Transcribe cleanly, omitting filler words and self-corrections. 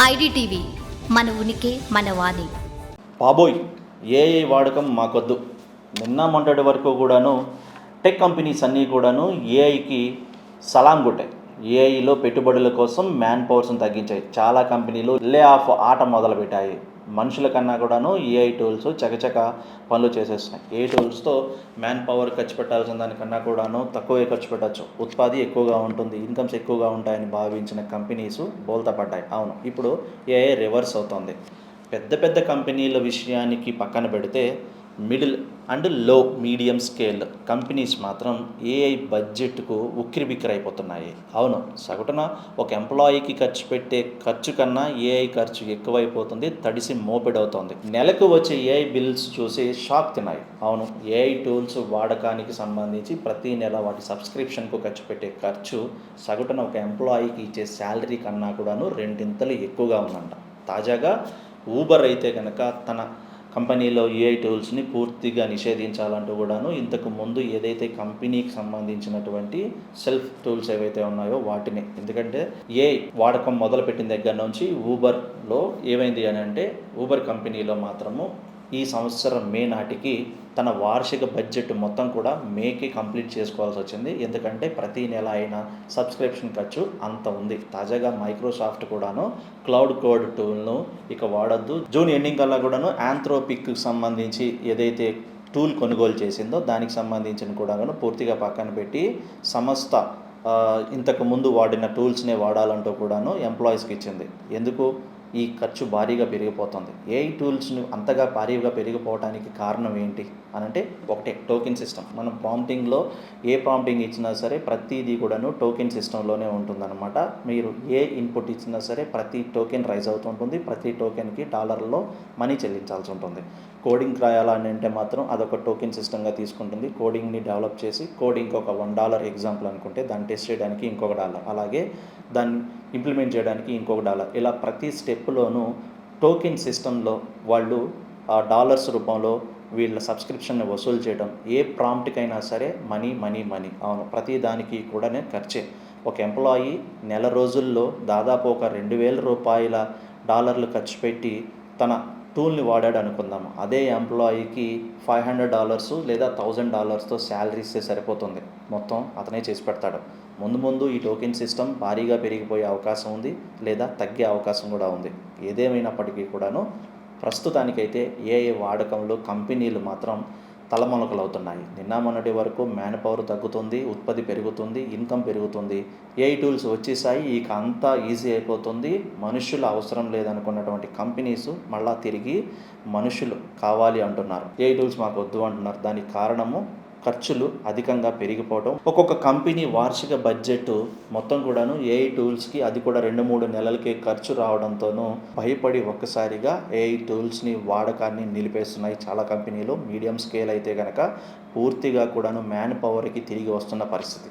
IDTV మన ఉనికి మన వాణి. బాబోయ్, ఏఐ వాడకం మాకొద్దు. నిన్న మొన్నటి వరకు కూడాను టెక్ కంపెనీస్ అన్నీ కూడాను ఏఐకి సలాం కొట్టాయి. ఏఐలో పెట్టుబడుల కోసం మ్యాన్ పవర్స్ని తగ్గించాయి. చాలా కంపెనీలు లే ఆఫ్ ఆట మొదలుపెట్టాయి. మనుషుల కన్నా కూడాను ఏఐ టూల్స్ చకచక పనులు చేసేస్తున్నాయి. ఏ టూల్స్తో మ్యాన్ పవర్ ఖర్చు పెట్టాల్సిన దానికన్నా కూడాను తక్కువే ఖర్చు పెట్టచ్చు, ఉత్పత్తి ఎక్కువగా ఉంటుంది, ఇన్కమ్స్ ఎక్కువగా ఉంటాయని భావించిన కంపెనీస్ బోల్తా పడ్డాయి. అవును, ఇప్పుడు ఏఐ రివర్స్ అవుతుంది. పెద్ద పెద్ద కంపెనీల విషయానికి పక్కన పెడితే మిడిల్ అండ్ లో మీడియం స్కేల్ కంపెనీస్ మాత్రం ఏఐ బడ్జెట్కు ఉక్కిరిబిక్కిరైపోతున్నాయి. అవును, సగటున ఒక ఎంప్లాయీకి ఖర్చు పెట్టే ఖర్చు కన్నా ఏఐ ఖర్చు ఎక్కువైపోతుంది, తడిసి మోపెడవుతోంది. నెలకు వచ్చే ఏఐ బిల్స్ చూసి షాక్ తిన్నాయి. అవును, ఏఐ టూల్స్ వాడకానికి సంబంధించి ప్రతి నెల వాటి సబ్స్క్రిప్షన్కు ఖర్చు పెట్టే ఖర్చు సగటున ఒక ఎంప్లాయీకి ఇచ్చే శాలరీ కన్నా కూడాను రెండింతలు ఎక్కువగా ఉందంట. తాజాగా ఊబర్ అయితే కనుక తన కంపెనీలో ఏఐ టూల్స్ని పూర్తిగా నిషేధించాలంటూ కూడాను ఇంతకు ముందు ఏదైతే కంపెనీకి సంబంధించినటువంటి సెల్ఫ్ టూల్స్ ఏవైతే ఉన్నాయో వాటిని, ఎందుకంటే ఏఐ వాడకం మొదలుపెట్టిన దగ్గర నుంచి ఊబర్లో ఏమైంది అని అంటే ఊబర్ కంపెనీలో మాత్రము ఈ సంవత్సరం మే నాటికి తన వార్షిక బడ్జెట్ మొత్తం కూడా మేకి కంప్లీట్ చేసుకోవాల్సి వచ్చింది. ఎందుకంటే ప్రతి నెల అయిన సబ్స్క్రిప్షన్ ఖర్చు అంత ఉంది. తాజాగా మైక్రోసాఫ్ట్ కూడాను క్లౌడ్ కోడ్ టూల్ను ఇక వాడద్దు, జూన్ ఎండింగ్ కల్లా కూడాను ఆంథ్రోపిక్కి సంబంధించి ఏదైతే టూల్ కొనుగోలు చేసిందో దానికి సంబంధించిన కూడాను పూర్తిగా పక్కన పెట్టి సమస్త ఇంతకు ముందు వాడిన టూల్స్నే వాడాలంటూ కూడాను ఎంప్లాయీస్కి ఇచ్చింది. ఎందుకు ఈ ఖర్చు భారీగా పెరిగిపోతుంది? ఏఐ టూల్స్ను అంతగా భారీగా పెరిగిపోవడానికి కారణం ఏంటి అని అంటే ఒకటే టోకెన్ సిస్టమ్. మనం ప్రాంప్టింగ్లో ఏ ప్రాంప్టింగ్ ఇచ్చినా సరే ప్రతిదీ కూడాను టోకెన్ సిస్టంలోనే ఉంటుందన్నమాట. మీరు ఏ ఇన్పుట్ ఇచ్చినా సరే ప్రతి టోకెన్ రైజ్ అవుతుంటుంది, ప్రతి టోకెన్కి డాలర్లో మనీ చెల్లించాల్సి ఉంటుంది. కోడింగ్ రాయాలని అంటే మాత్రం అదొక టోకెన్ సిస్టమ్గా తీసుకుంటుంది. కోడింగ్ని డెవలప్ చేసి కోడింగ్కి ఒక $1 ఎగ్జాంపుల్ అనుకుంటే దాన్ని టెస్ట్ చేయడానికి ఇంకొక $1, అలాగే దాన్ని ఇంప్లిమెంట్ చేయడానికి ఇంకొక $1, ఇలా ప్రతి స్టెప్లోనూ టోకెన్ సిస్టంలో వాళ్ళు ఆ డాలర్స్ రూపంలో వీళ్ళ సబ్స్క్రిప్షన్ని వసూలు చేయడం. ఏ ప్రాంప్ట్కైనా సరే మనీ మనీ మనీ. అవును, ప్రతి దానికి కూడానే ఖర్చే. ఒక ఎంప్లాయీ నెల రోజుల్లో దాదాపు ఒక $2,000 ఖర్చు పెట్టి తన టూల్ని వాడాడు అనుకుందాము. అదే ఎంప్లాయీకి $500 లేదా $1,000తో శాలరీ ఇస్తే సరిపోతుంది. మొత్తం అతనే చేసి పెడతాడు. ముందు ఈ టోకెన్ సిస్టమ్ భారీగా పెరిగిపోయే అవకాశం ఉంది, లేదా తగ్గే అవకాశం కూడా ఉంది. ఏదేమైనప్పటికీ కూడాను ప్రస్తుతానికైతే ఏఐ వాడకంలో కంపెనీలు మాత్రం తలమునకలవుతున్నాయి. నిన్న మొన్నటి వరకు మ్యాన్ పవర్ తగ్గుతుంది, ఉత్పత్తి పెరుగుతుంది, ఇన్కమ్ పెరుగుతుంది. ఏఐ టూల్స్ వచ్చేసాయి, ఇక అంతా ఈజీ అయిపోతుంది, మనుషుల అవసరం లేదనుకున్నటువంటి కంపెనీస్ మళ్ళా తిరిగి మనుషులు కావాలి అంటున్నారు. ఏఐ టూల్స్ మాకు వద్దు అంటున్నారు. దానికి కారణము ఖర్చులు అధికంగా పెరిగిపోవడం. ఒక్కొక్క కంపెనీ వార్షిక బడ్జెట్ మొత్తం కూడాను ఏఐ టూల్స్కి అది కూడా 2-3 నెలలకే ఖర్చు రావడంతోనూ భయపడి ఒక్కసారిగా ఏఐ టూల్స్ని వాడకాన్ని నిలిపేస్తున్నాయి చాలా కంపెనీలు. మీడియం స్కేల్ అయితే కనుక పూర్తిగా కూడాను మ్యాన్ పవర్కి తిరిగి వస్తున్న పరిస్థితి.